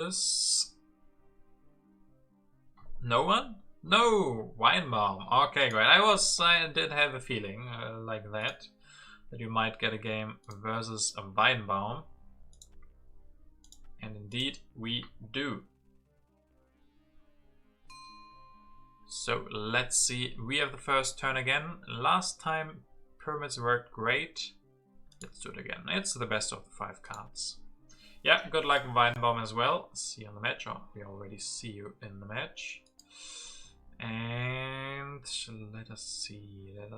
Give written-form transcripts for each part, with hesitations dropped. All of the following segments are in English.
this. No one? No! Weinbaum. Okay, great. I did have a feeling like that you might get a game versus a Weinbaum. And indeed, we do. So let's see. We have the first turn again. Last time, Pyramids worked great. Let's do it again. It's the best of the 5 cards. Yeah, good luck Weinbaum as well. See you on the match. Oh, we already see you in the match. And let us see. A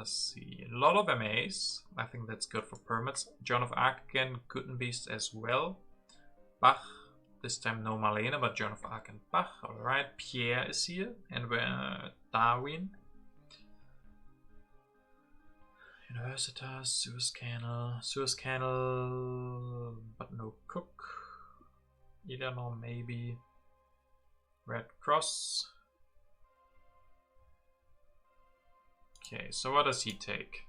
lot of MAs. I think that's good for Pyramids. Joan of Arc again, Gutenbeast as well. Bach. This time no Marlene, but Joan of Arc and Bach. Alright, Pierre is here. And Darwin. Universitas, Suez Canal, but no Cook. Eleanor maybe. Red Cross. Okay, so what does he take?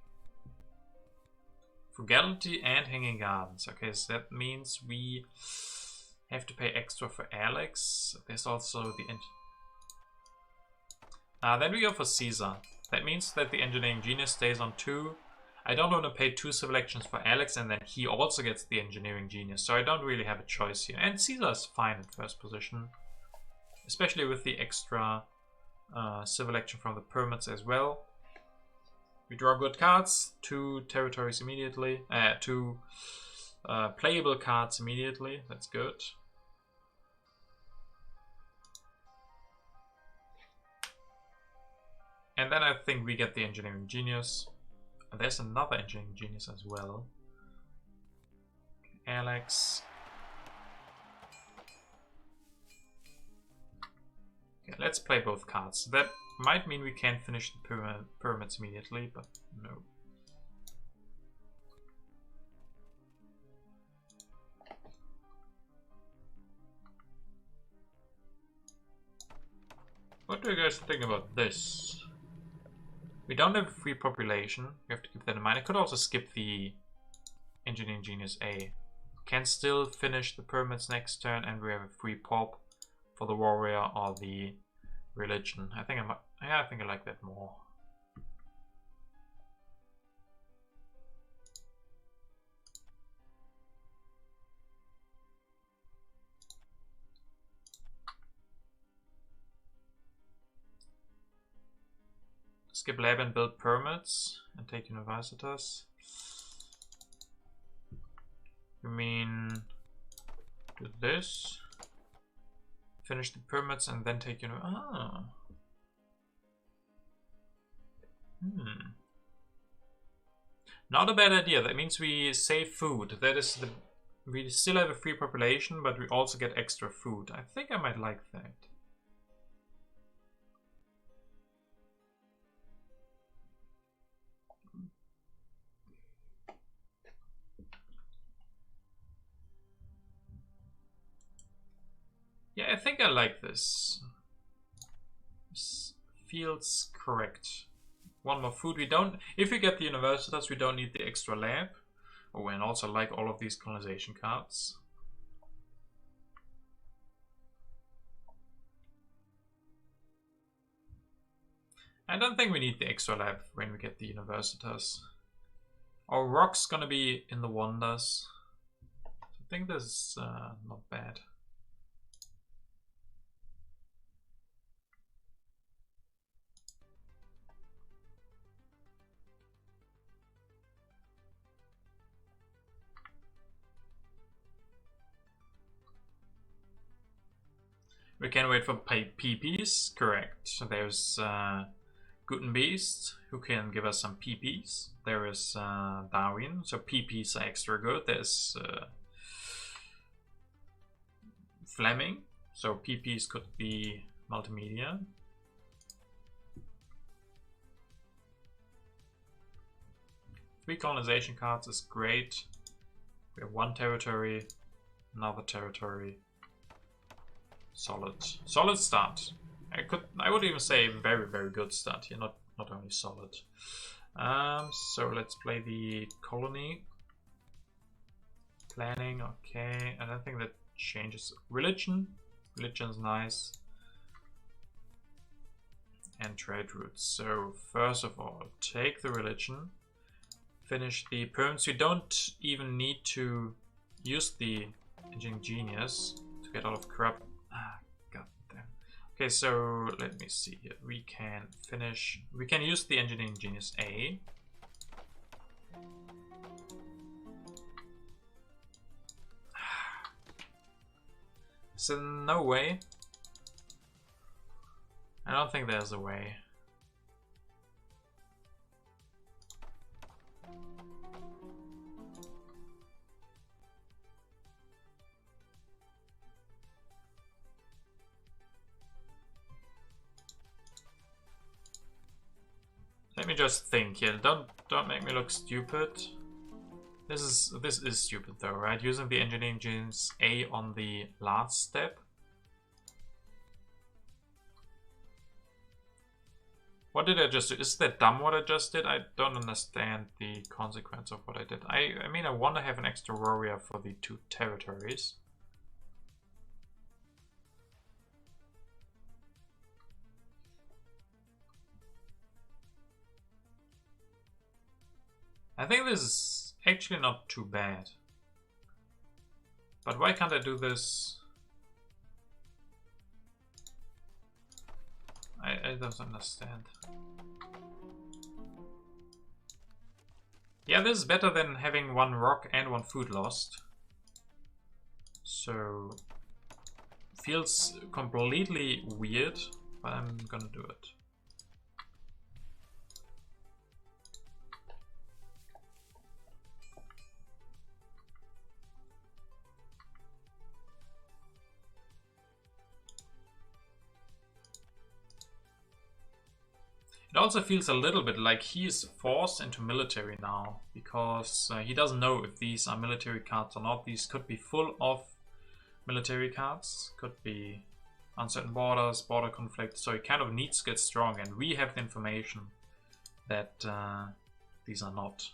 Frugality and Hanging Gardens. Okay, so that means we have to pay extra for Alex. There's also the... then we go for Caesar. That means that the Engineering Genius stays on 2. I don't want to pay 2 civil actions for Alex, and then he also gets the Engineering Genius. So I don't really have a choice here. And Caesar is fine in first position. Especially with the extra civil action from the Pyramids as well. We draw good cards, 2 territories immediately, 2 playable cards immediately. That's good. And then I think we get the Engineering Genius. And there's another Engineering Genius as well. Alex. Okay, let's play both cards. That might mean we can't finish the Pyramids immediately, but no. What do you guys think about this? We don't have a free population. We have to keep that in mind. I could also skip the Engineering Genius A. Can still finish the Pyramids next turn, and we have a free pop for the Warrior or the Religion. I think I like that more. Skip Lab and build Pyramids and take Universitas. You mean do this, finish the Pyramids and then take Not a bad idea. That means we save food. That is we still have a free population, but we also get extra food. I think I might like that. Yeah, I think I like this. This feels correct. One more food. We don't. If we get the Universitas, we don't need the extra lab. Oh, and also like all of these colonization cards. I don't think we need the extra lab when we get the Universitas. Our rock's gonna be in the wonders. I think this is not bad. We can wait for PPs, correct. So there's Gutenbeast, who can give us some PPs. There is Darwin, so PPs are extra good. There's Fleming, so PPs could be multimedia. Three colonization cards is great. We have one territory, another territory. Solid start. I would even say very, very good start here, not only solid. So let's play the colony. Planning, okay. I don't think that changes. Religion. Religion's nice. And trade routes. So first of all, take the religion. Finish the perms. You don't even need to use the engineering genius to get out of corrupt. God damn. Okay, so let me see here. We can finish. We can use the engineering genius A. So no way. I don't think there's a way. Let me just think here. Don't make me look stupid. This is stupid though, right? Using the engineering genius A on the last step. What did I just do? Is that dumb what I just did? I don't understand the consequence of what I did. I mean, I want to have an extra warrior for the 2 territories. I think this is actually not too bad. But why can't I do this? I don't understand. Yeah, this is better than having 1 rock and 1 food lost. So, feels completely weird, but I'm gonna do it. It also feels a little bit like he is forced into military now, because he doesn't know if these are military cards or not. These could be full of military cards, could be uncertain borders, border conflict, so he kind of needs to get strong, and we have the information that these are not.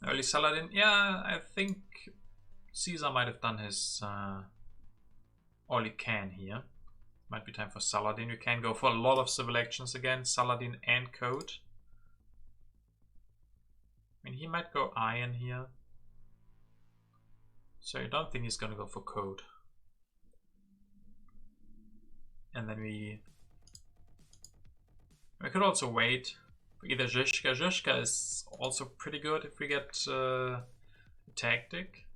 Early Saladin, yeah, I think Caesar might have done his all he can here. Might be time for Saladin. You can go for a lot of civil actions again, Saladin and Code. I mean, he might go Iron here. So I don't think he's gonna go for Code. And then we could also wait. Either Zhishka. Zhishka is also pretty good if we get a tactic.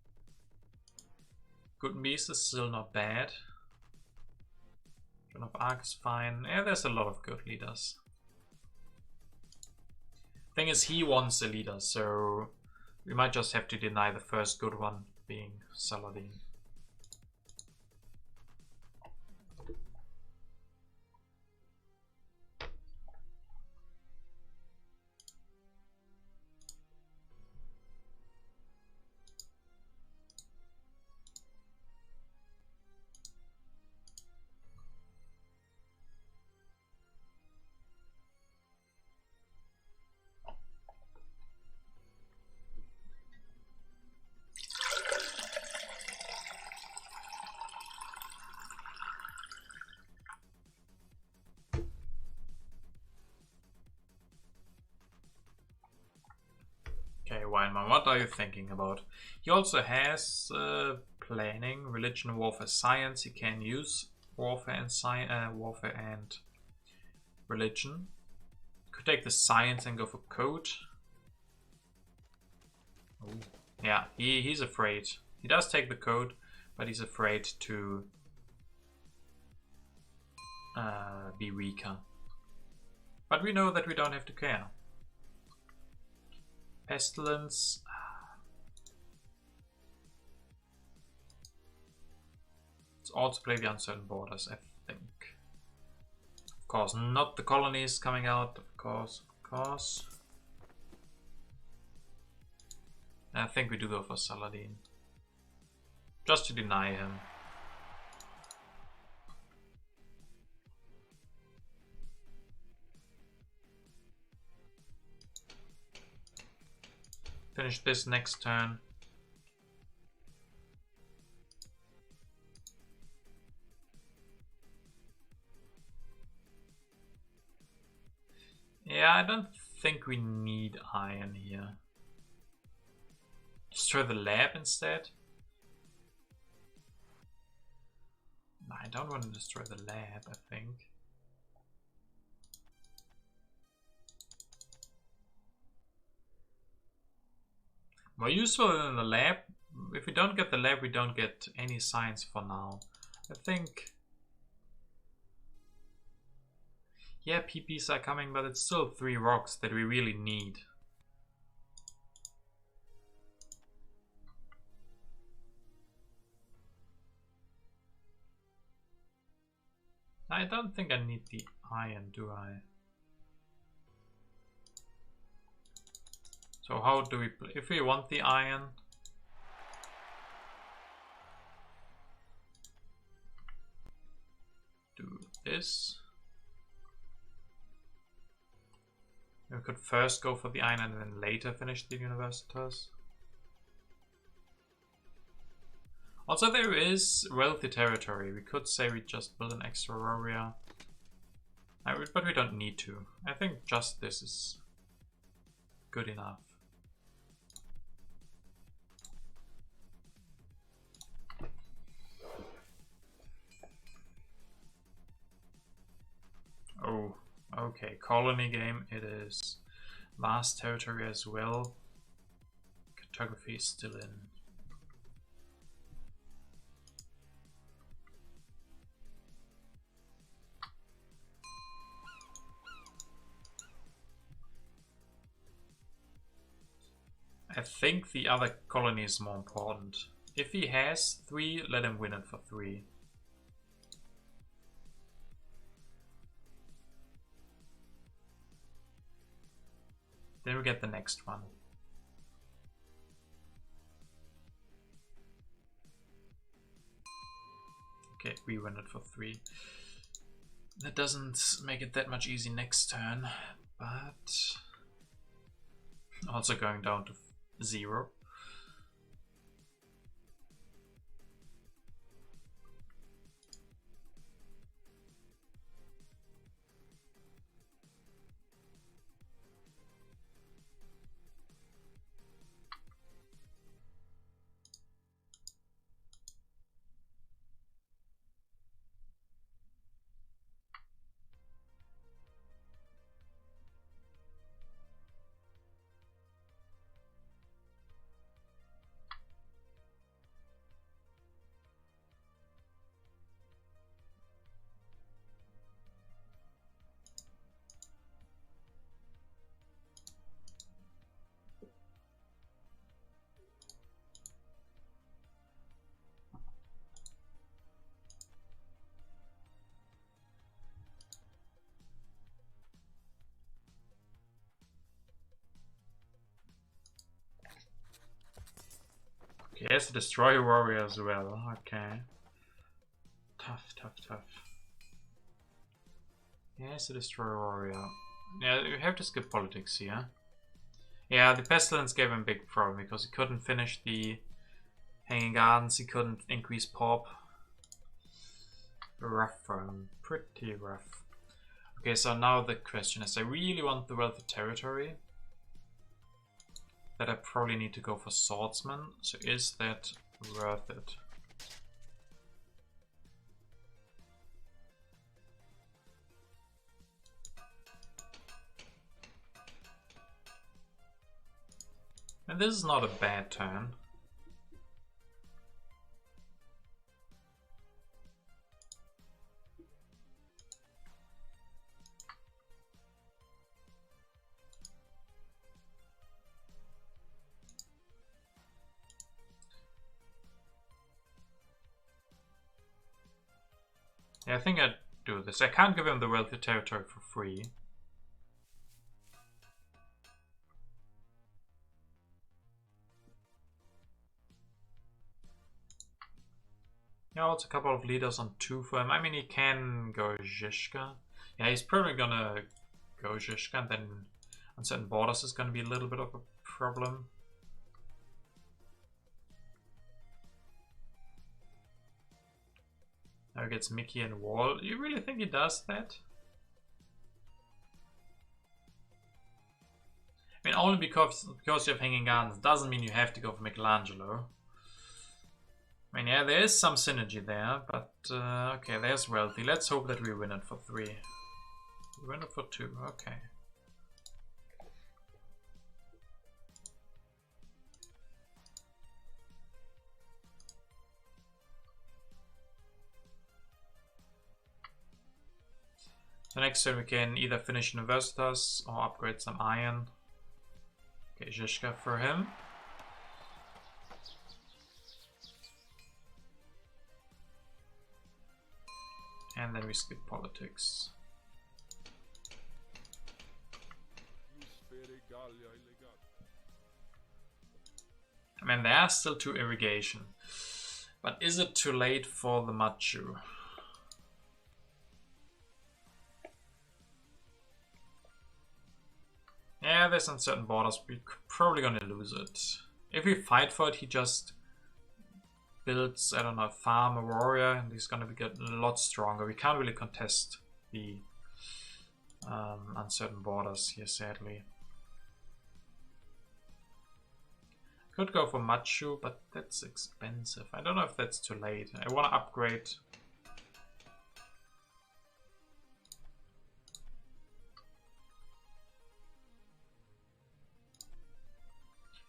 Good Beast is still not bad. Joan of Arc is fine. Yeah, there's a lot of good leaders. Thing is, he wants a leader, so we might just have to deny the first good one, being Saladin. Okay, Weinmann, what are you thinking about? He also has planning, religion, warfare, science. He can use warfare and warfare and religion. Could take the science and go for code. Ooh. Yeah, he's afraid. He does take the code, but he's afraid to be weaker. But we know that we don't have to care. Pestilence. Let's also play the uncertain borders, I think. Of course, not the colonies coming out, of course. I think we do go for Saladin. Just to deny him. Finish this next turn. Yeah, I don't think we need iron here. Destroy the lab instead? No, I don't want to destroy the lab, I think. More useful than the lab. If we don't get the lab, we don't get any science for now. I think... Yeah, PPs are coming, but it's still 3 rocks that we really need. I don't think I need the iron, do I? So how do we play? If we want the iron, do this. We could first go for the iron and then later finish the Universitas. Also, there is wealthy territory. We could say we just build an extra warrior. But we don't need to. I think just this is good enough. Oh, okay. Colony game it is. Vast territory as well. Cartography is still in. I think the other colony is more important. If he has 3, let him win it for 3. Then we get the next one. Okay, we win it for 3. That doesn't make it that much easy next turn, but also going down to 0. He has to destroy warrior as well. Okay. Tough, tough, tough. He has to destroy warrior. Yeah, you have to skip politics here. Yeah, the pestilence gave him a big problem because he couldn't finish the hanging gardens. He couldn't increase pop. Rough for him. Pretty rough. Okay, so now the question is, I really want the wealthy territory. That I probably need to go for swordsman. So is that worth it? And this is not a bad turn. Yeah, I think I'd do this. I can't give him the wealthy territory for free. Yeah, also a couple of leaders on 2 for him. I mean, he can go Zizka. Yeah, he's probably gonna go Zizka, and then on certain borders is gonna be a little bit of a problem. Now he gets Mickey and Wall. You really think he does that? I mean, only because you have Hanging Gardens doesn't mean you have to go for Michelangelo. I mean, yeah, there is some synergy there, but okay, there's Wealthy. Let's hope that we win it for 3. We win it for 2, okay. So next turn we can either finish Universitas or upgrade some iron. Okay, Zizka for him. And then we skip politics. I mean, there are still 2 irrigation. But is it too late for the Machu? Yeah, there's uncertain borders. We're probably gonna lose it. If we fight for it, he just builds, I don't know, a farm, a warrior, and he's gonna get a lot stronger. We can't really contest the uncertain borders here, sadly. Could go for Machu, but that's expensive. I don't know if that's too late. I want to upgrade.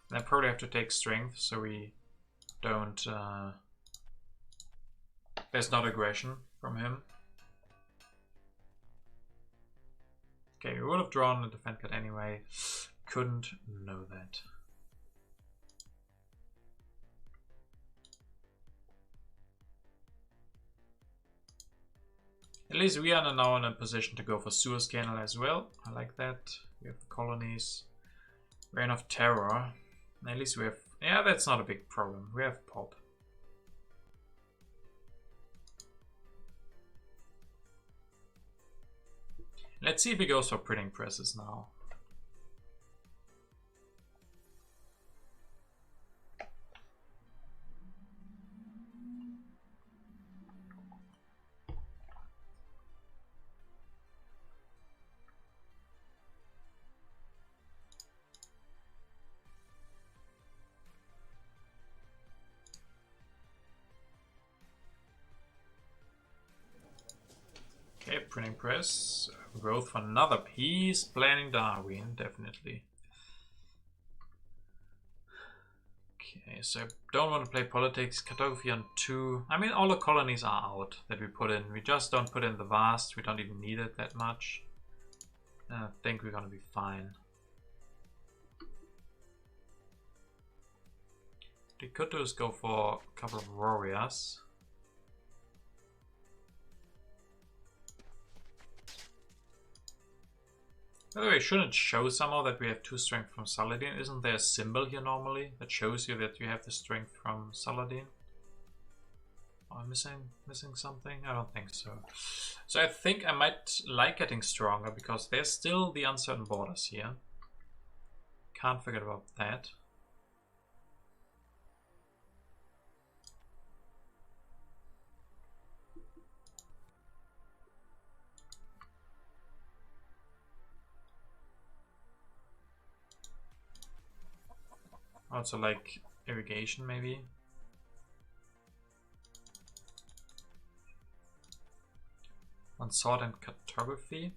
And I probably have to take strength so we don't... there's not aggression from him. Okay, we would have drawn a defend card anyway. Couldn't know that. At least we are now in a position to go for Suez Canal as well. I like that. We have the colonies. Reign of Terror. At least we have... Yeah, that's not a big problem. We have pulp. Let's see if he goes for printing presses now. Okay, printing press. Growth for another piece. Planning Darwin, definitely. Okay, so I don't want to play politics. Cartography on 2. I mean, all the colonies are out that we put in. We just don't put in the vast. We don't even need it that much. I think we're gonna be fine. What we could do is go for a couple of warriors. By the way, shouldn't it show somehow that we have 2 strength from Saladin? Isn't there a symbol here normally that shows you that you have the strength from Saladin? Am I missing something? I don't think so. So I think I might like getting stronger because there's still the uncertain borders here. Can't forget about that. Also like irrigation maybe. On sword and cartography.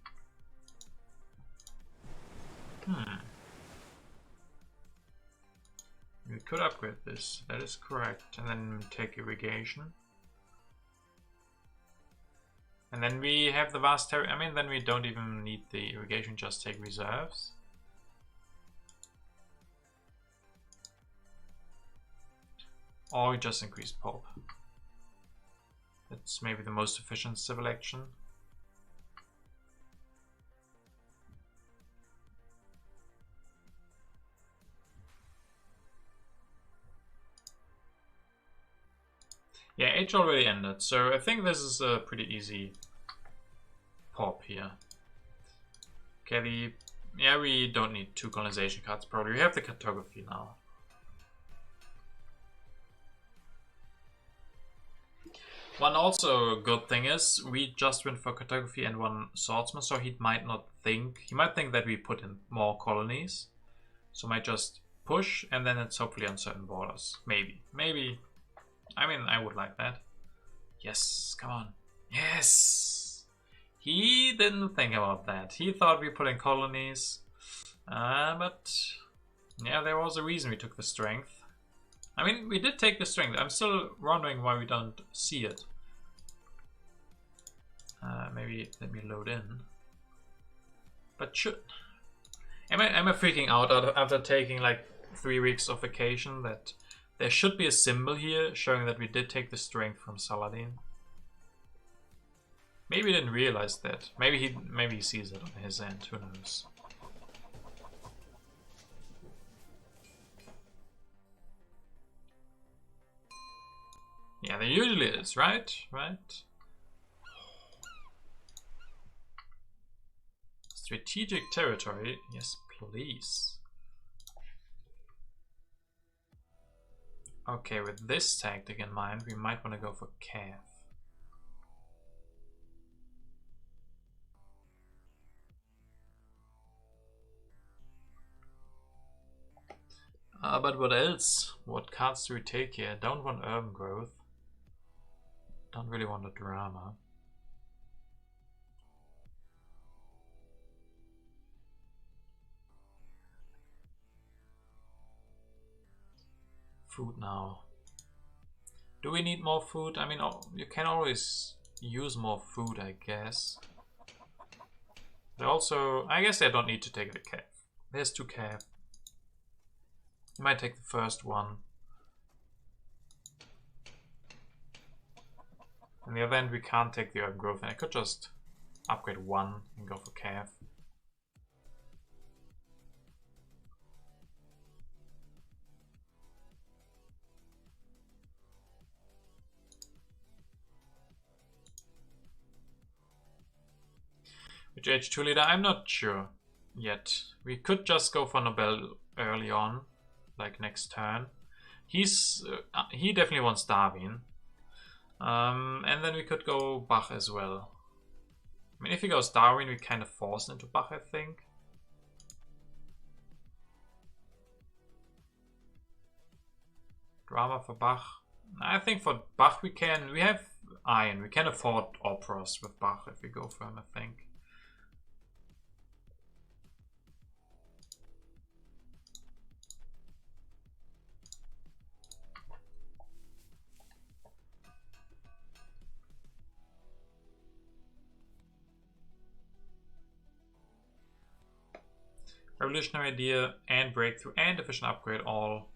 We could upgrade this, that is correct. And then take irrigation. And then we have the vast territory. I mean, then we don't even need the irrigation, just take reserves. Or we just increase pulp. That's maybe the most efficient civil action. Yeah, age already ended, so I think this is a pretty easy pop here. Okay, yeah, we don't need 2 colonization cards probably. We have the cartography now. One also good thing is we just went for cartography and one swordsman, so he might think that we put in more colonies. So might just push and then it's hopefully on certain borders. Maybe. I mean, I would like that. Yes, come on. Yes! He didn't think about that. He thought we put in colonies. But yeah, there was a reason we took the strength. I mean, we did take the strength. I'm still wondering why we don't see it. Maybe let me load in. But should... Am I freaking out after taking like 3 weeks of vacation that there should be a symbol here showing that we did take the strength from Saladin? Maybe he didn't realize that. Maybe he sees it on his end. Who knows? Yeah, there usually is, right? Right. Strategic territory. Yes, please. Okay, with this tactic in mind, we might want to go for Cav. But what else? What cards do we take here? Don't want urban growth. Don't really want a drama. Food now. Do we need more food? I mean, you can always use more food, I guess. But also, I guess I don't need to take the Cav. There's 2 Cav. You might take the first one. In the event we can't take the urban growth, and I could just upgrade 1 and go for Cav. Which H2 leader? I'm not sure yet. We could just go for Nobel early on, like next turn. He definitely wants Darwin. And then we could go Bach as well. I mean, if he goes Darwin, we kind of force into Bach, I think. Drama for Bach. I think for Bach we have iron. We can afford operas with Bach if we go for him, I think. Revolutionary idea and breakthrough and efficient upgrade all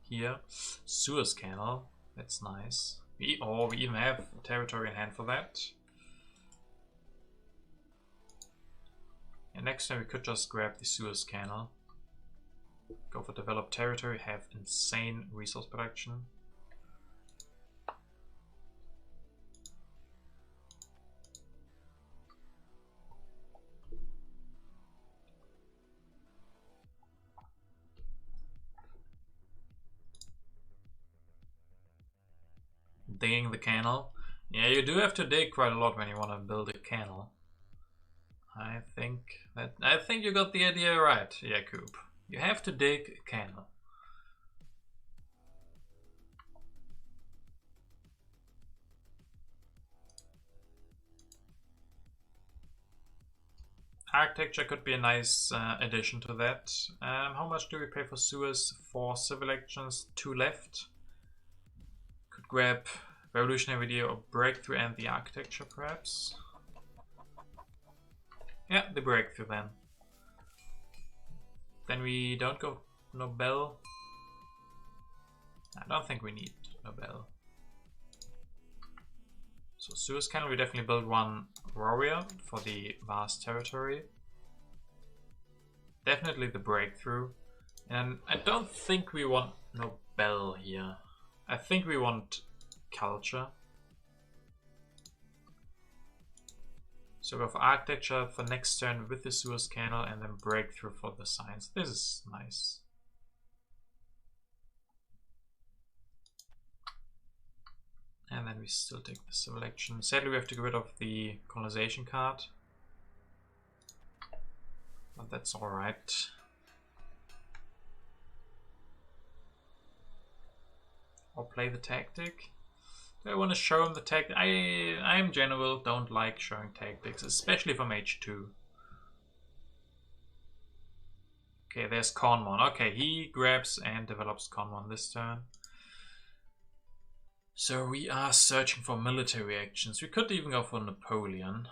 here. Suez Canal, that's nice. We even have territory in hand for that. And next time we could just grab the Suez Canal. Go for developed territory, have insane resource production. Digging the canal. Yeah, you do have to dig quite a lot when you want to build a canal. I think you got the idea right, Jakub. You have to dig a canal. Architecture could be a nice addition to that. How much do we pay for Suez? 4 civil actions, 2 left. Could grab Revolutionary Idea or Breakthrough and the Architecture, perhaps. Yeah, the Breakthrough then. Then we don't go Nobel. I don't think we need Nobel. So Suez Canal, we definitely build 1 warrior for the vast territory. Definitely the Breakthrough. And I don't think we want Nobel here. I think we want culture. So go for architecture for next turn with the Suez Canal and then breakthrough for the science. This is nice. And then we still take the civil action. Sadly, we have to get rid of the colonization card. But that's alright. Or play the tactic. Do I want to show him the tactic? I in general don't like showing tactics, especially from H2. Okay, there's Conmon. Okay, he grabs and develops Conmon this turn. So we are searching for military actions. We could even go for Napoleon.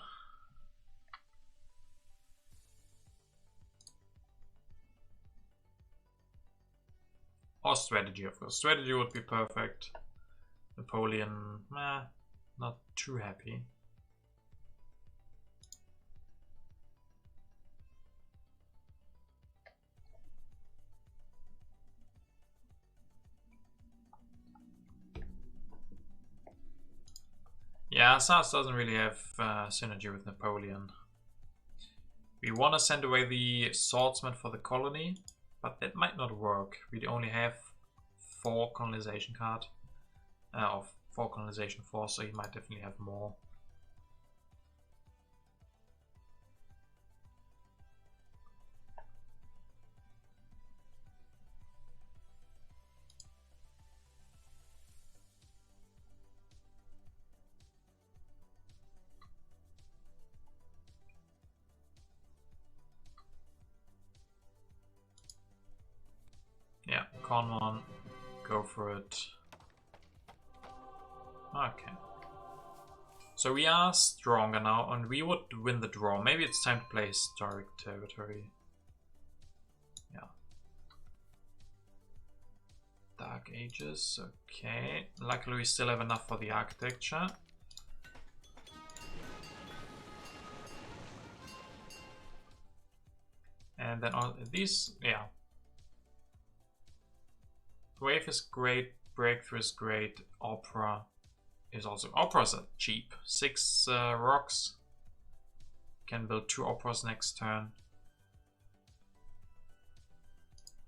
Or strategy, of course. Strategy would be perfect. Napoleon, not too happy. Yeah, SARS doesn't really have synergy with Napoleon. We want to send away the swordsman for the colony, but that might not work. We only have 4 colonization card, of 4 colonization force, so he might definitely have more. Yeah, Conmon, go for it. Okay. So we are stronger now, and we would win the draw. Maybe it's time to play historic territory. Yeah. Dark Ages, okay. Luckily we still have enough for the architecture. And then all these, yeah. Wave is great, Breakthrough is great, Opera is also, Operas are cheap. 6 rocks. Can build 2 Operas next turn.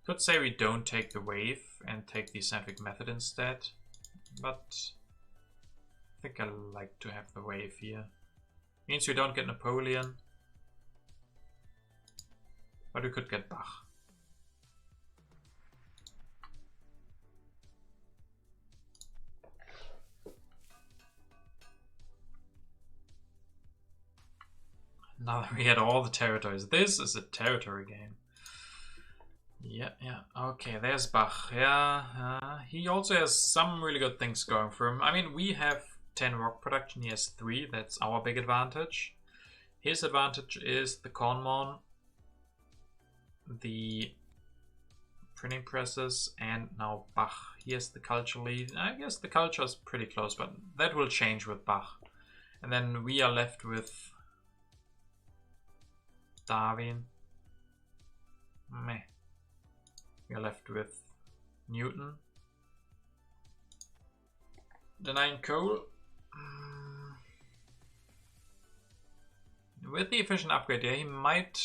Could say we don't take the wave and take the scientific method instead, but I think I like to have the wave here. Means we don't get Napoleon, but we could get Bach. Now that we had all the territories, this is a territory game. Yeah. Okay, there's Bach. Yeah, he also has some really good things going for him. I mean, we have 10 rock production, he has 3. That's our big advantage. His advantage is the Conmon, the printing presses, and now Bach. He has the culture lead. I guess the culture is pretty close, but that will change with Bach. And then we are left with Darwin. Meh. We are left with Newton. Denying coal. With the efficient upgrade, yeah, he might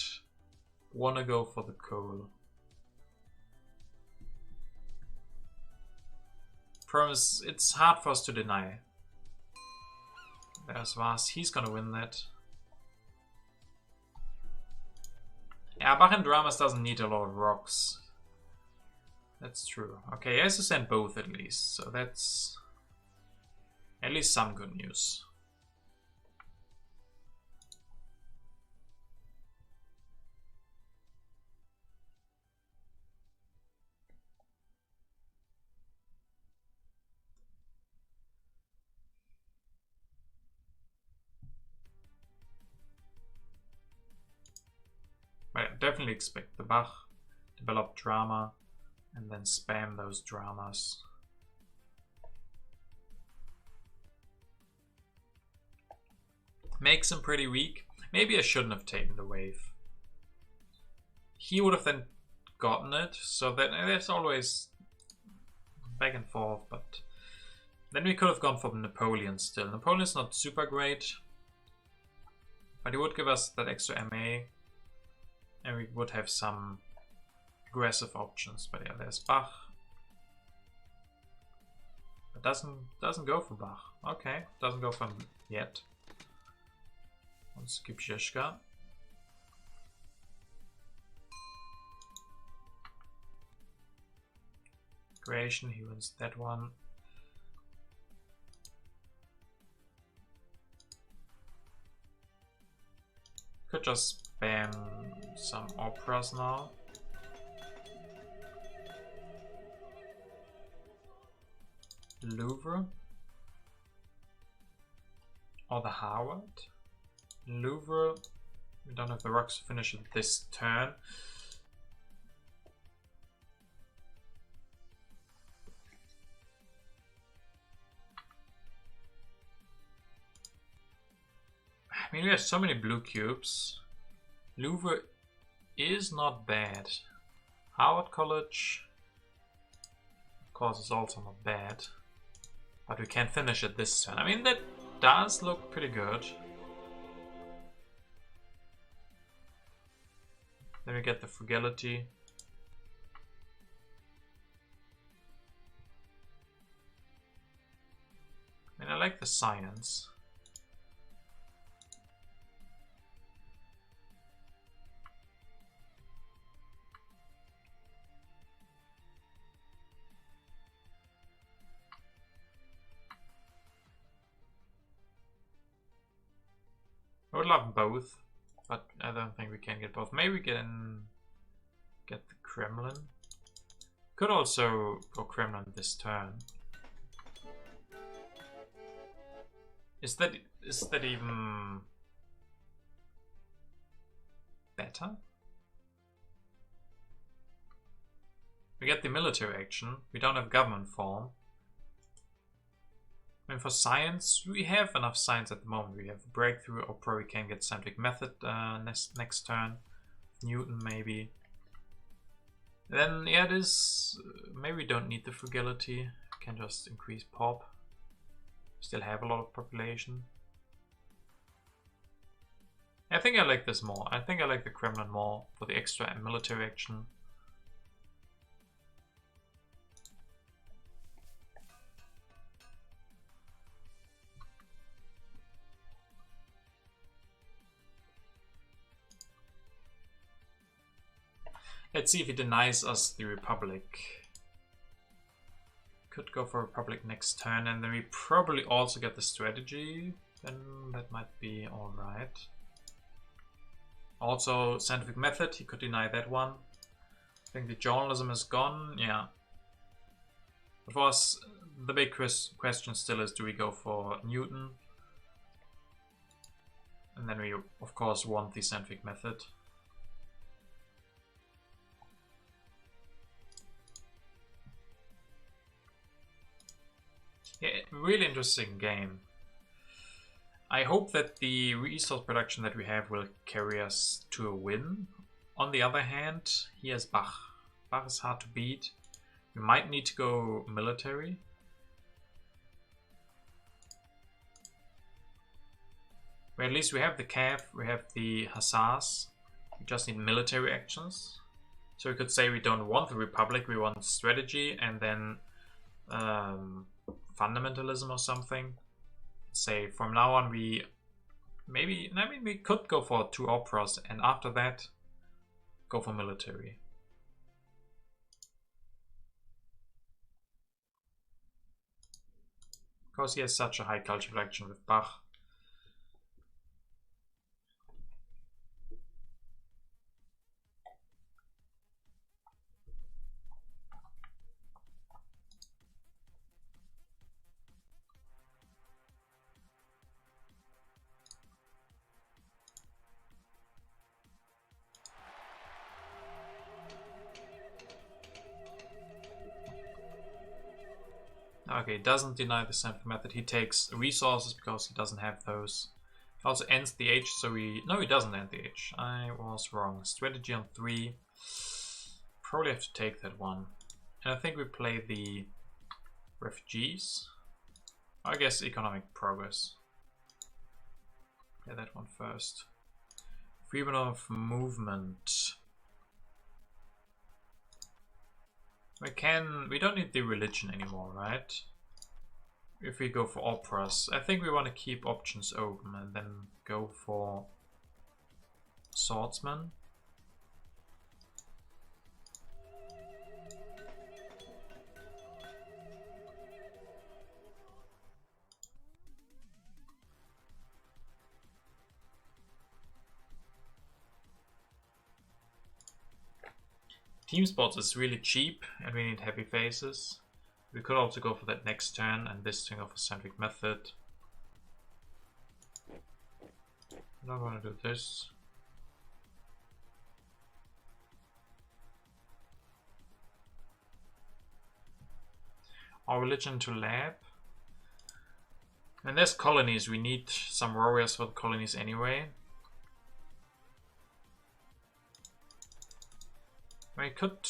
want to go for the coal. Promise, it's hard for us to deny. There's Vaz, he's gonna win that. Yeah, Bach and Dramas doesn't need a lot of rocks. That's true. Okay, he has to send both at least, so that's at least some good news. But I definitely expect the Bach to develop drama and then spam those dramas. Makes him pretty weak. Maybe I shouldn't have taken the wave. He would have then gotten it, so that there's always back and forth, but then we could have gone for Napoleon still. Napoleon's not super great, but he would give us that extra MA, and we would have some aggressive options. But yeah, there's Bach. But doesn't go for Bach. Okay, doesn't go for yet. Let's skip Zizka. Creation, he wins that one. Could just spam some operas now. Louvre. Or the Harvard. Louvre. We don't have the rocks to finish it this turn. I mean, we have so many blue cubes. Louvre is not bad. Howard College, of course, is also not bad. But we can't finish it this turn. I mean, that does look pretty good. Then we get the Frugality. I mean, I like the Science. I would love both, but I don't think we can get both. Maybe we can get the Kremlin. Could also go Kremlin this turn. Is that even better? We get the military action. We don't have government form. And for science, we have enough science at the moment. We have breakthrough, or probably can get scientific method next turn. Newton maybe. Then yeah, this maybe we don't need the Frugality. We can just increase pop. Still have a lot of population. I think I like this more. I think I like the Kremlin more for the extra military action. Let's see if he denies us the Republic. Could go for Republic next turn, and then we probably also get the strategy. Then that might be alright. Also, scientific method, he could deny that one. I think the journalism is gone, yeah. Of course, the big question still is, do we go for Newton? And then we, of course, want the scientific method. Yeah, really interesting game. I hope that the resource production that we have will carry us to a win. On the other hand, he has Bach. Bach is hard to beat. We might need to go military. Well, at least we have the Cav, we have the Hussars. We just need military actions. So we could say we don't want the Republic, we want strategy and then fundamentalism or something. Say from now on we maybe, I mean, we could go for 2 operas and after that go for military. Because he has such a high cultural action with Bach. Okay, doesn't deny the scientific method. He takes resources because he doesn't have those. He also ends the age, so we... No, he doesn't end the age. I was wrong. Strategy on 3. Probably have to take that one. And I think we play the refugees. I guess economic progress. Play that one first. Freedom of movement. We don't need the religion anymore, right? if we go for operas, I think we want to keep options open and then go for swordsman. Team sports is really cheap and we need heavy faces. We could also go for that next turn and this turn go for centric method. I'm not gonna do this. Our religion to lab. And there's colonies, we need some warriors for the colonies anyway. We could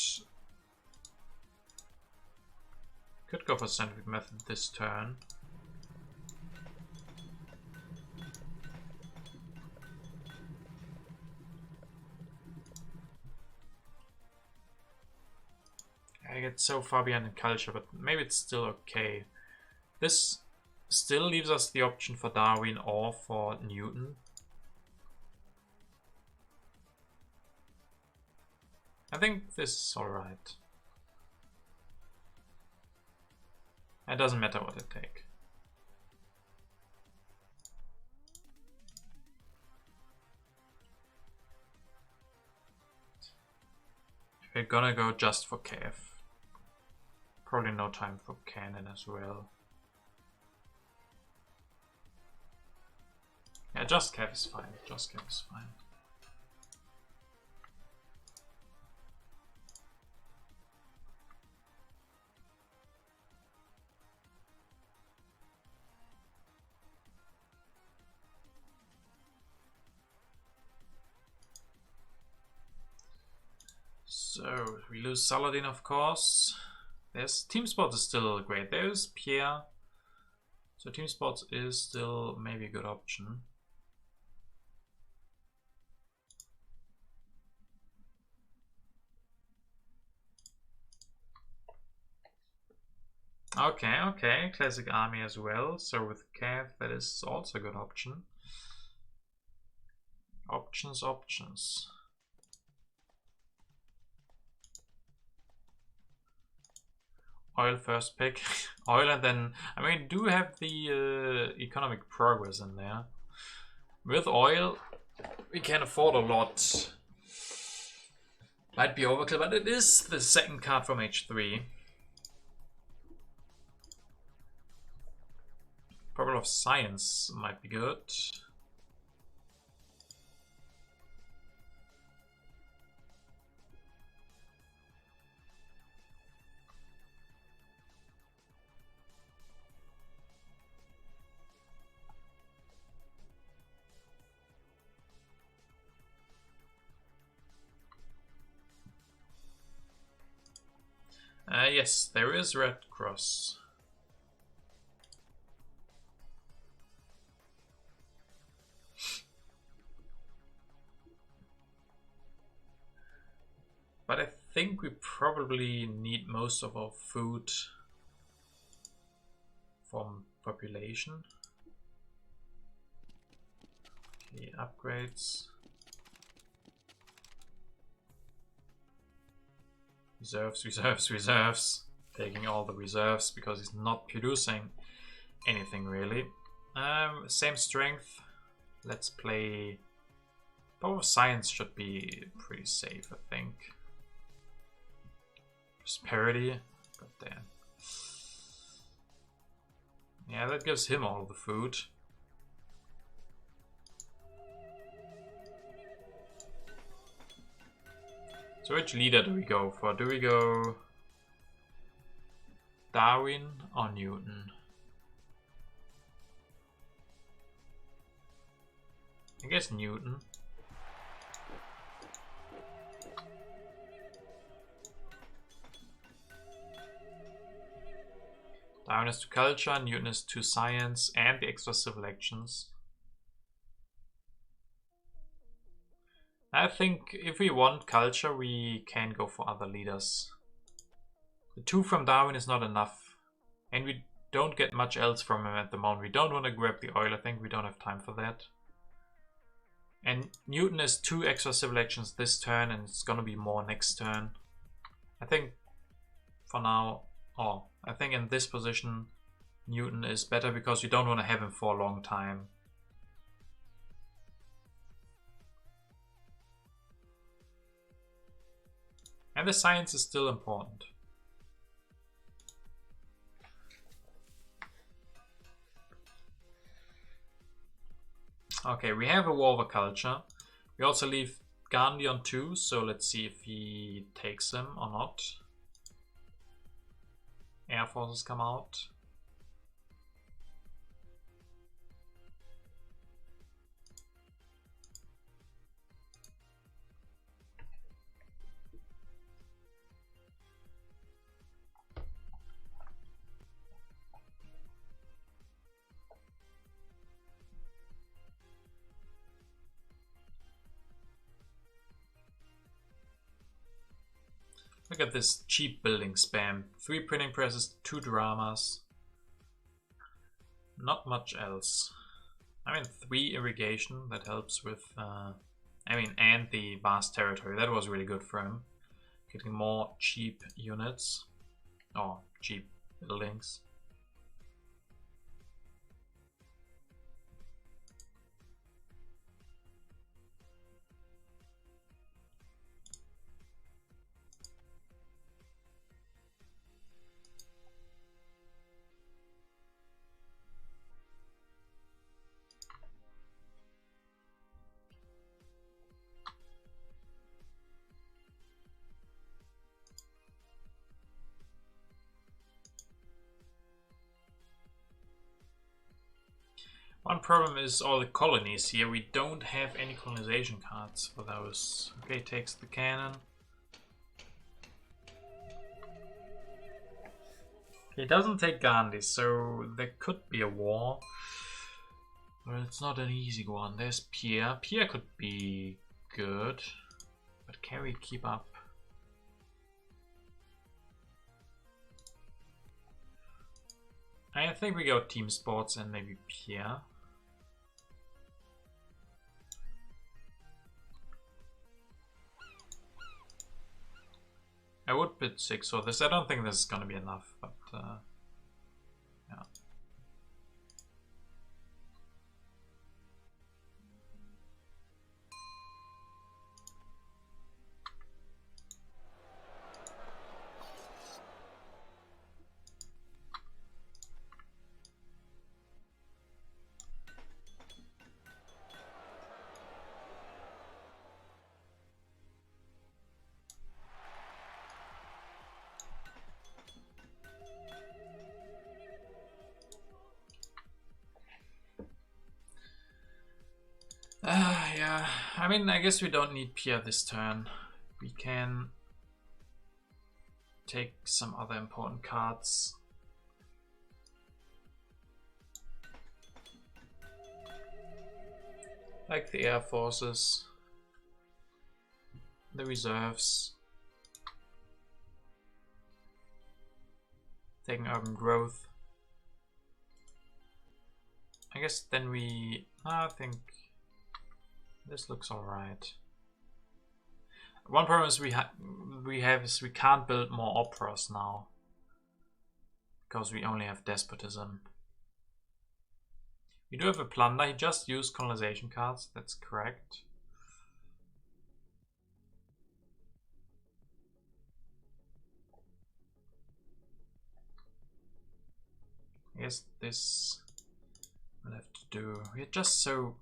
go for scientific method this turn. I get so far behind in culture, but maybe it's still okay. This still leaves us the option for Darwin or for Newton. I think this is alright. It doesn't matter what I take. We're gonna go just for Cav. Probably no time for cannon as well. Yeah, just Cav is fine. Just Cav is fine. So we lose Saladin, of course. There's Team Sports is still great. There's Pierre. So Team Sports is still maybe a good option. Okay, okay. Classic army as well. So with Cav, that is also a good option. Options, options. Oil first pick. Oil and then, I mean, do have the economic progress in there. With oil, we can afford a lot. Might be overkill, but it is the second card from H3. Problem of Science might be good. Yes, there is Red Cross. But I think we probably need most of our food from population. Okay, upgrades. Reserves, reserves, reserves. Taking all the reserves because he's not producing anything really. Same strength. Let's play... Power of Science should be pretty safe, I think. Prosperity. God damn. Yeah, that gives him all the food. So which leader do we go for? Do we go Darwin or Newton? I guess Newton. Darwin is to culture, Newton is to science and the extra civil actions. I think if we want culture, we can go for other leaders. The 2 from Darwin is not enough. And we don't get much else from him at the moment. We don't want to grab the oil. I think we don't have time for that. And Newton is 2 extra civil actions this turn, and it's gonna be more next turn. I think for now, I think in this position Newton is better because you don't want to have him for a long time. And the science is still important. Okay, we have a war over culture. We also leave Gandhi on 2, so let's see if he takes him or not. Air forces come out. Look at this cheap building spam. 3 printing presses, 2 dramas. Not much else. I mean, 3 irrigation, that helps with, and the vast territory. That was really good for him. Getting more cheap units. Or cheap buildings. One problem is all the colonies here. We don't have any colonization cards for those. Okay, takes the cannon. He doesn't take Gandhi, so there could be a war. But it's not an easy one. There's Pierre. Pierre could be good. But can we keep up? I think we go team sports and maybe Pierre. I would bid 6 for this. I don't think this is gonna be enough, but yeah. Yeah, I mean, I guess we don't need Pierre this turn. We can take some other important cards. Like the air forces, the reserves, taking urban growth. I guess then I think this looks alright. One problem is we can't build more operas now because we only have despotism. We do have a plunder. He just used colonization cards. That's correct. I guess this we'll have to do. We're just so.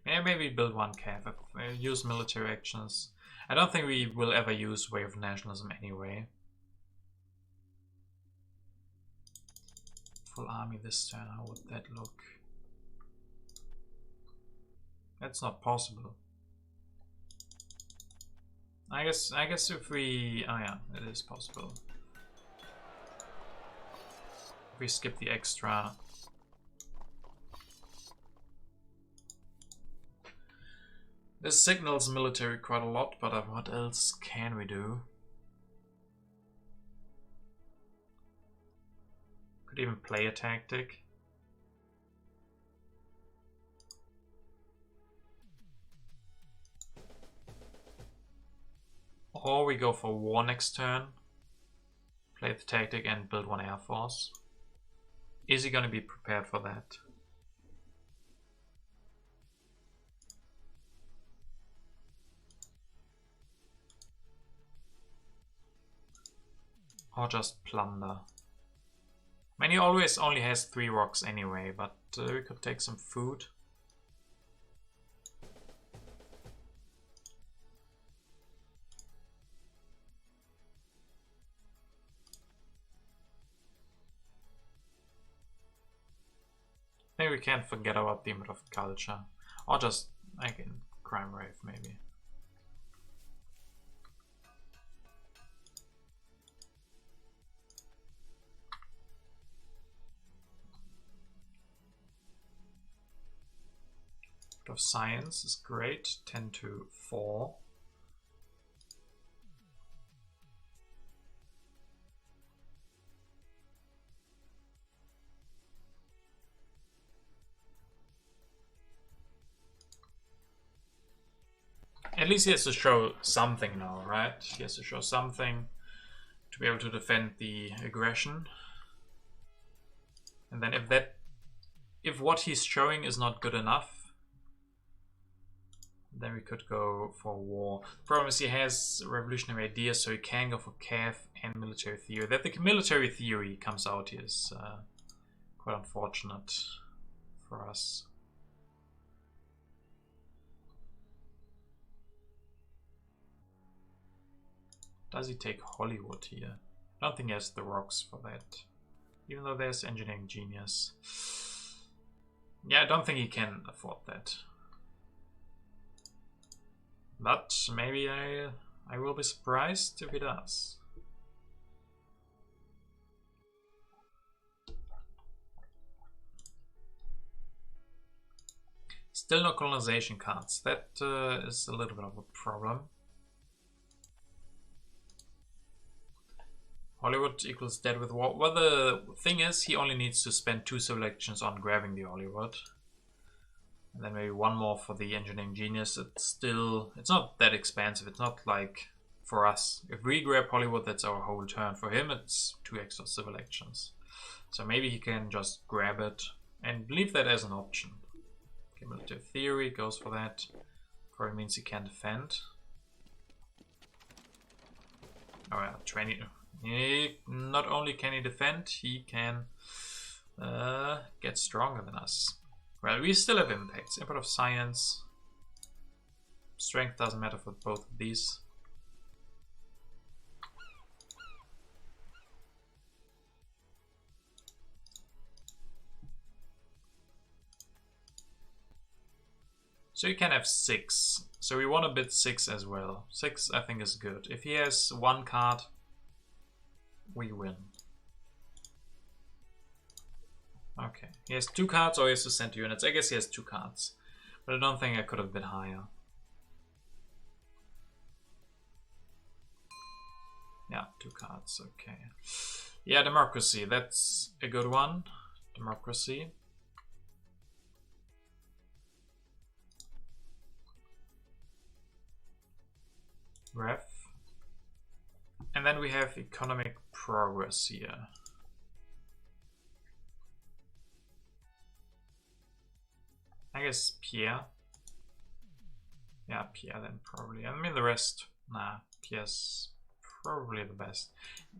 Yeah, maybe build 1 cav. Use military actions. I don't think we will ever use Way of Nationalism anyway. Full army this turn. How would that look? That's not possible. I guess if we it is possible. If we skip the extra. This signals military quite a lot, but what else can we do? Could even play a tactic. Or we go for war next turn. Play the tactic and build one air force. Is he going to be prepared for that? Or just plunder. I mean, he always only has 3 rocks anyway, but we could take some food. Maybe we can't forget about the Demon of Culture. Or just, again, Crime Wave maybe. Of Science is great, 10 to 4. At least he has to show something now, right? He has to show something to be able to defend the aggression. And then if what he's showing is not good enough, then we could go for war. The problem is he has revolutionary ideas, so he can go for Cav and military theory. That the military theory comes out here is quite unfortunate for us. Does he take Hollywood here? I don't think he has the rocks for that. Even though there's engineering genius. Yeah, I don't think he can afford that. But maybe I will be surprised if he does. Still no colonization cards. That is a little bit of a problem. Hollywood equals dead with war. Well, the thing is, he only needs to spend 2 selections on grabbing the Hollywood. And then maybe 1 more for the engineering genius. It's not that expensive. It's not like for us. If we grab Hollywood, that's our whole turn. For him, it's 2 extra civil actions. So maybe he can just grab it and leave that as an option. Okay, military theory goes for that. Probably means he can defend. Oh yeah, 20. Not only can he defend, he can get stronger than us. Well, we still have impacts. Import of Science. Strength doesn't matter for both of these. So you can have 6. So we want to bid 6 as well. 6 I think is good. If he has 1 card, we win. Okay, he has 2 cards or he has to send units. I guess he has 2 cards. But I don't think I could have bid higher. Yeah, 2 cards, okay. Yeah, democracy, that's a good one. Democracy. Ref. And then we have economic progress here. I guess Pierre. Yeah, Pierre then probably. I mean the rest, nah, Pierre's probably the best.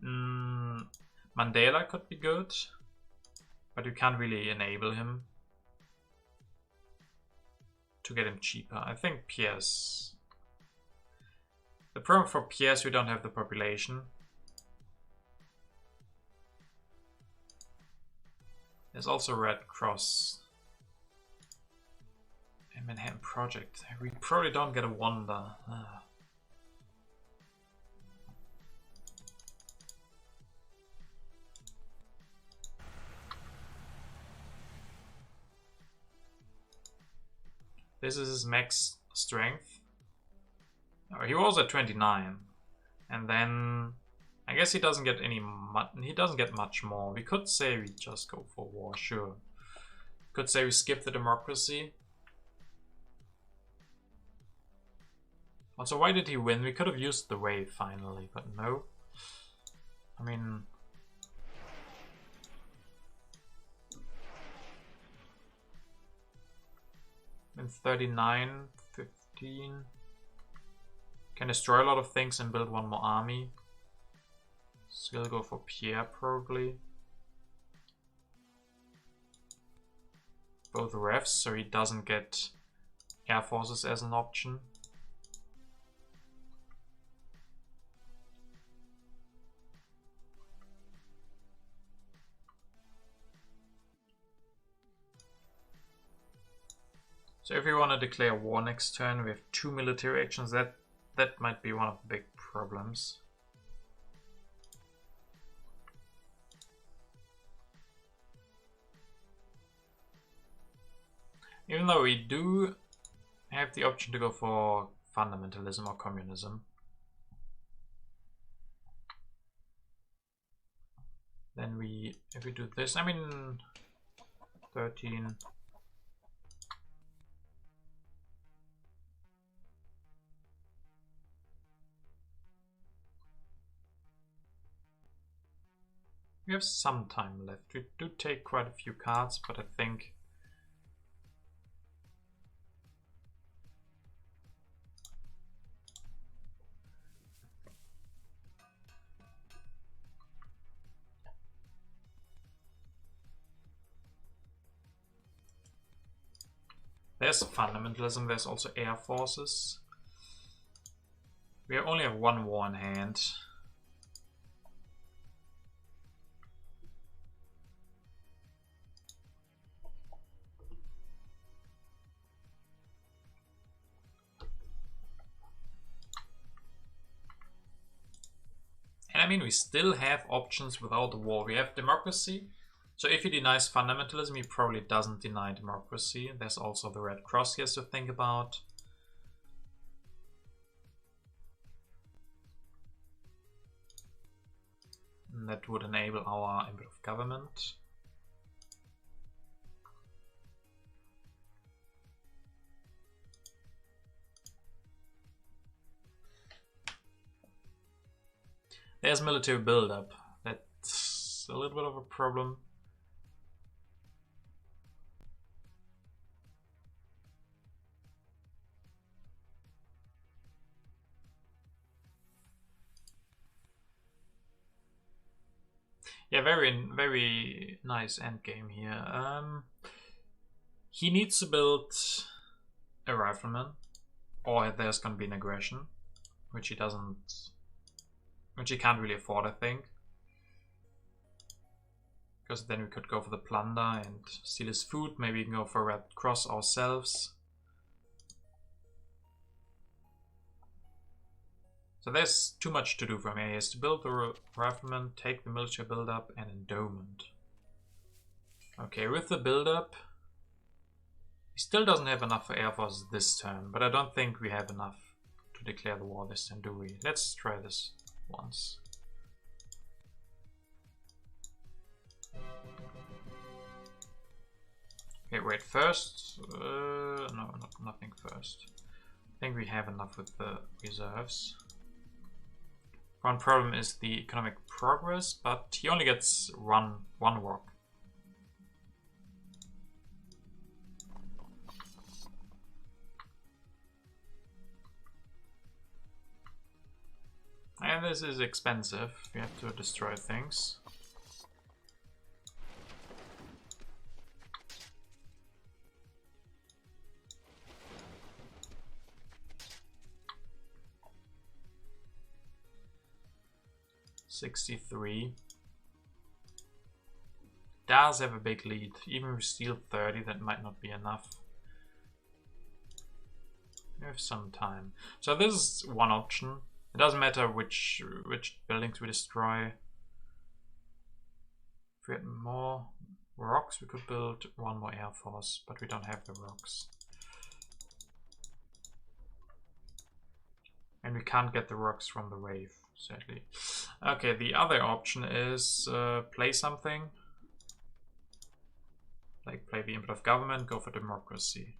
Mandela could be good, but you can't really enable him to get him cheaper. I think Pierre's... The problem for Pierre is we don't have the population. There's also Red Cross. And Manhattan Project. We probably don't get a wonder. This is his max strength. Oh, he was at 29. And then I guess he doesn't get much more. We could say we just go for war, sure. Could say we skip the democracy. Also, why did he win? We could have used the wave finally, but no. I mean, in 39, 15. Can destroy a lot of things and build one more army. Still go for Pierre probably. Both refs, so he doesn't get air forces as an option. So if we want to declare war next turn, we have 2 military actions. That might be one of the big problems. Even though we do have the option to go for fundamentalism or communism. Then if we do this, I mean, 13. We have some time left. We do take quite a few cards, but I think there's fundamentalism, there's also air forces. We only have one war in hand. And I mean, we still have options without the war. We have democracy. So if he denies fundamentalism, he probably doesn't deny democracy. There's also the Red Cross he has to think about. And that would enable our improved government. There's military buildup. That's a little bit of a problem. Yeah, very nice endgame here. He needs to build a rifleman, or there's gonna be an aggression, which he can't really afford, I think. Because then we could go for the plunder and steal his food. Maybe we can go for Red Cross ourselves. So there's too much to do for me. He has to build the rifleman, take the military build-up, and endowment. Okay, with the build-up, he still doesn't have enough for air force this turn, but I don't think we have enough to declare the war this turn, do we? Let's try this once. Okay, wait, first, no, nothing first. I think we have enough with the reserves. One problem is the economic progress, but he only gets one work. And this is expensive. We have to destroy things. $63. Does have a big lead. Even with steel 30, that might not be enough. We have some time. So this is one option. It doesn't matter which buildings we destroy. If we had more rocks, we could build one more air force, but we don't have the rocks. And we can't get the rocks from the wave, sadly. Okay, the other option is play something. Like play the input of government, go for democracy.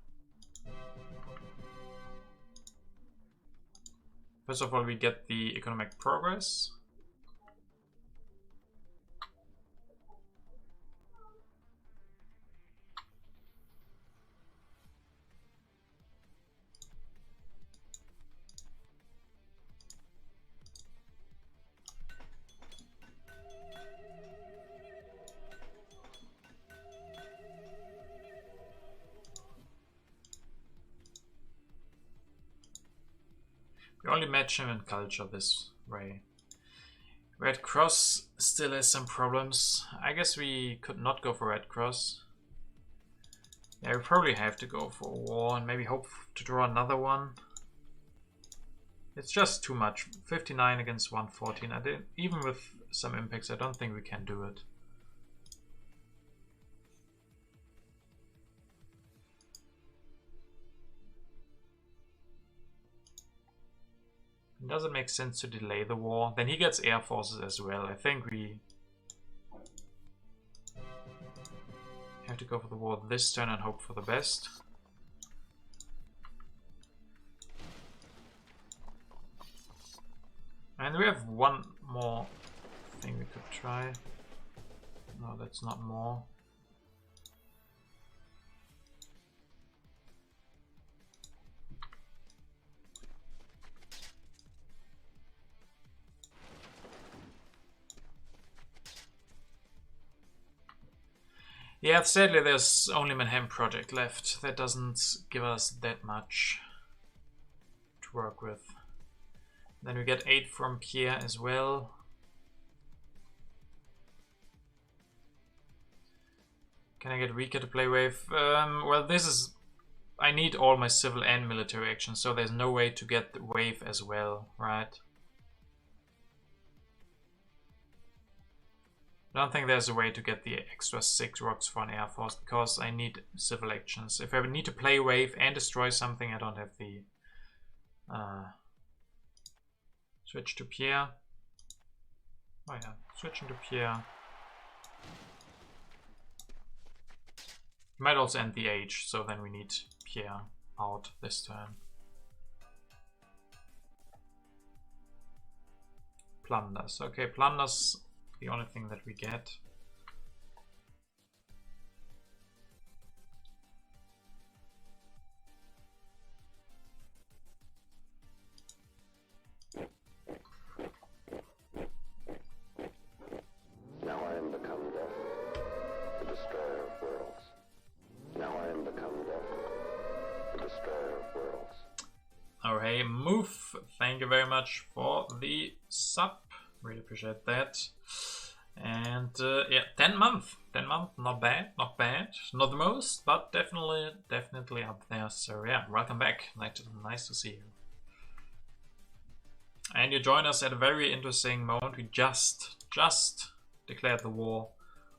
First of all, we get the economic progress. We only match him in culture this way. Red Cross still has some problems. I guess we could not go for Red Cross. Yeah, we probably have to go for a war and maybe hope to draw another one. It's just too much. 59 against 114. Even with some impacts, I don't think we can do it. Does it make sense to delay the war? Then he gets air forces as well. I think we have to go for the war this turn and hope for the best. And we have one more thing we could try. No, that's not more. Yeah, sadly there's only Manhattan Project left. That doesn't give us that much to work with. Then we get 8 from Pierre as well. Can I get Rika to play wave? Well, this is... I need all my civil and military actions, so there's no way to get the wave as well, right? I don't think there's a way to get the extra 6 rocks for an air force because I need civil actions. If I need to play wave and destroy something, I don't have the... switch to Pierre. Oh yeah, switching to Pierre. Might also end the age, so then we need Pierre out this turn. Plunders. Okay, plunders. The only thing that we get. Now I am become death, the destroyer of worlds. Now I am become death, the destroyer of worlds. Alright, move. Thank you very much for the sub. Really appreciate that. And yeah, 10 month, not bad, not the most, but definitely up there. So yeah, welcome back. Nice to see you. And you join us at a very interesting moment. We just declared the war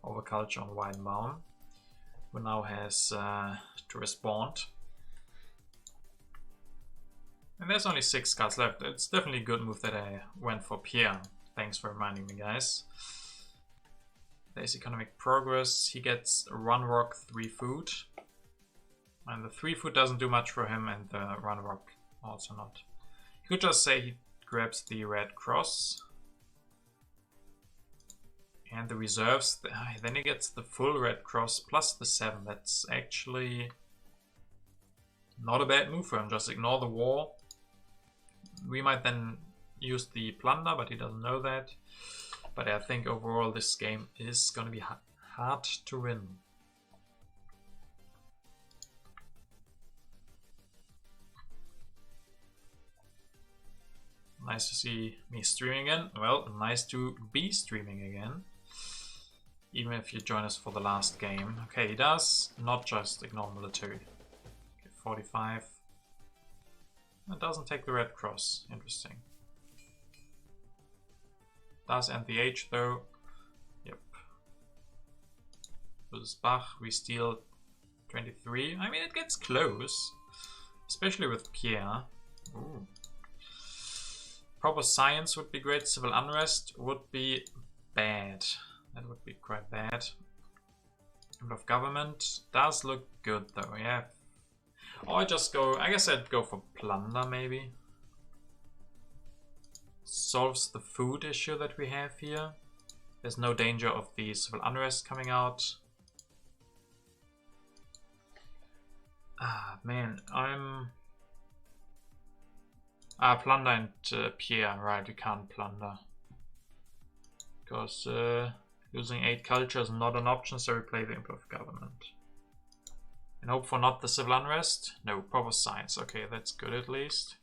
over culture on White Mountain, who now has to respond. And there's only 6 cards left. It's definitely a good move that I went for Pierre. Thanks for reminding me, guys. There's economic progress. He gets 1 rock, 3 food. And the 3 food doesn't do much for him, and the 1 rock also not. He could just say he grabs the Red Cross. And the reserves. Then he gets the full Red Cross plus the 7. That's actually not a bad move for him. Just ignore the war. We might then use the plunder, but he doesn't know that. But I think overall this game is going to be hard to win. Nice to see me streaming again. Well, nice to be streaming again. Even if you join us for the last game. Okay, he does not just ignore military. Okay, 45. It doesn't take the Red Cross. Interesting. Does end the age though. Yep. Versus Bach, we steal 23. I mean, it gets close. Especially with Pierre. Ooh. Proper science would be great. Civil unrest would be bad. That would be quite bad. End of government does look good though, yeah. Or I just go, I guess I'd go for plunder maybe. Solves the food issue that we have here. There's no danger of the civil unrest coming out. Ah, man, I'm... Ah, plunder and Pierre, right, we can't plunder. Because losing 8 culture is not an option, so we play the improve government. And hope for not the civil unrest? No, proper science, okay, that's good at least.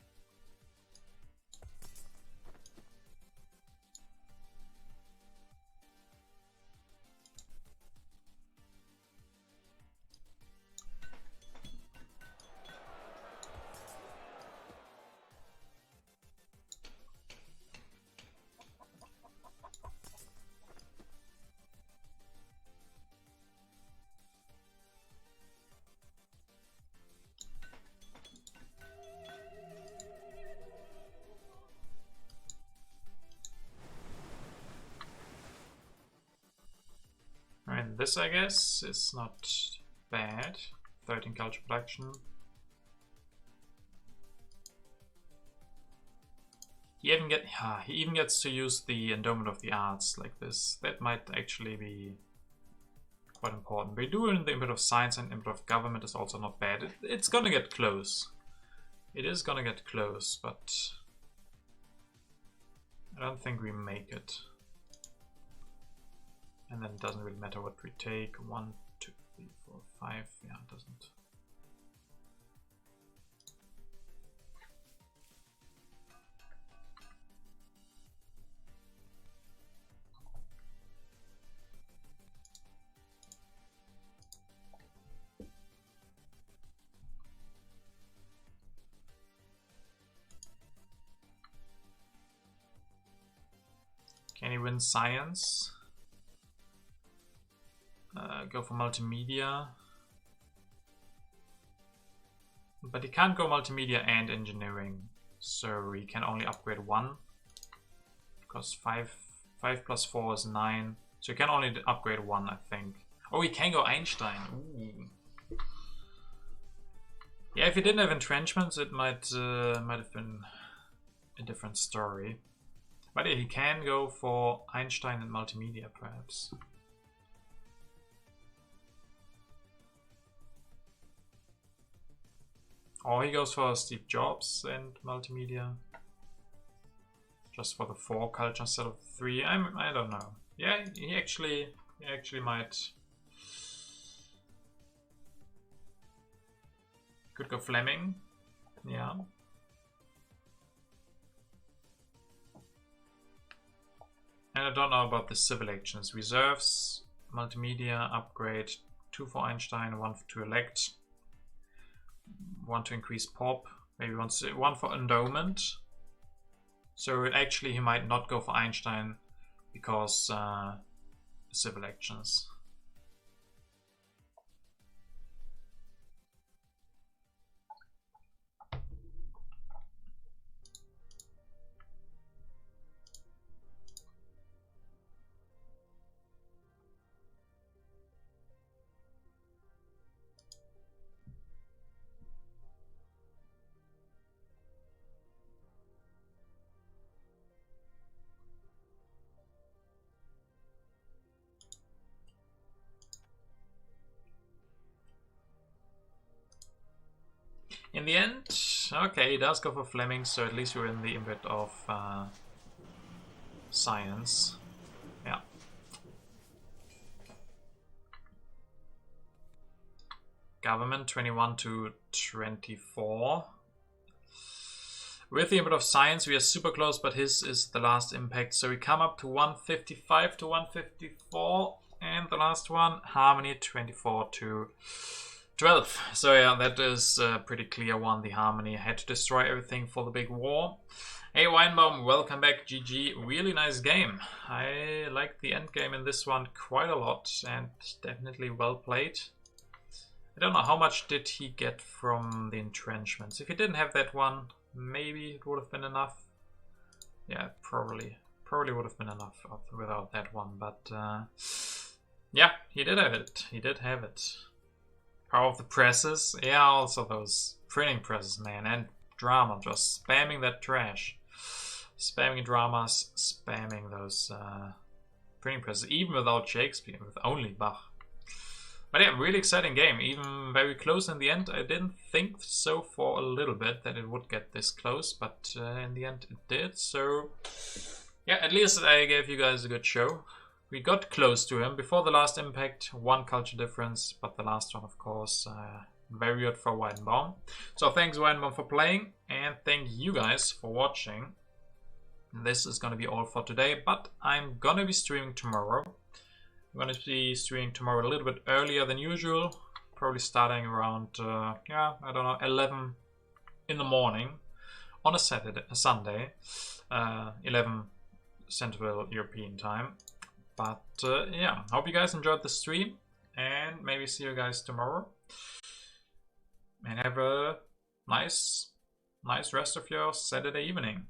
And this, I guess, is not bad. 13 culture production. He even gets to use the endowment of the arts like this. That might actually be quite important. But doing the input of science and input of government is also not bad. It's gonna get close. It is gonna get close, but I don't think we make it. And then it doesn't really matter what we take. 1, 2, 3, 4, 5. Yeah, it doesn't. Can he win science? Go for multimedia. But he can't go multimedia and engineering. So he can only upgrade 1. Because 5 plus 4 is 9. So he can only upgrade 1, I think. Oh, he can go Einstein. Ooh. Yeah, if he didn't have entrenchments, it might have been a different story. But yeah, he can go for Einstein and multimedia, perhaps. Or he goes for Steve Jobs and multimedia. Just for the 4 culture instead of 3. I don't know. Yeah, he actually might. Could go Fleming. Yeah. And I don't know about the civil actions. Reserves, multimedia, upgrade, 2 for Einstein, 1 to elect. 1 to increase pop, maybe 1 for endowment. So actually he might not go for Einstein because civil actions. In the end, okay, he does go for Fleming, so at least we're in the ambit of science. Yeah. Government 21 to 24. With the input of science, we are super close, but his is the last impact. So we come up to 155 to 154. And the last one, harmony 24 to 12. So yeah, that is a pretty clear one. The harmony had to destroy everything for the big war. Hey Weinbaum, welcome back. GG, really nice game. I like the end game in this one quite a lot and definitely well played. I don't know how much did he get from the entrenchments. If he didn't have that one, maybe it would have been enough. Yeah, probably would have been enough without that one, but yeah, he did have it. He did have it. Power of the presses. Yeah, also those printing presses, man, and drama, just spamming that trash. Spamming dramas, spamming those printing presses, even without Shakespeare, with only Bach. But yeah, really exciting game, even very close in the end. I didn't think so for a little bit that it would get this close, but in the end it did. So yeah, at least I gave you guys a good show. We got close to him before the last impact, one culture difference, but the last one, of course, very good for Weidenbaum. So thanks Weidenbaum for playing, and thank you guys for watching. This is gonna be all for today, but I'm gonna be streaming tomorrow. I'm gonna be streaming tomorrow a little bit earlier than usual, probably starting around, yeah, I don't know, 11 in the morning on a Sunday, 11 Central European time. But yeah, hope you guys enjoyed the stream, and maybe see you guys tomorrow. And have a nice rest of your Saturday evening.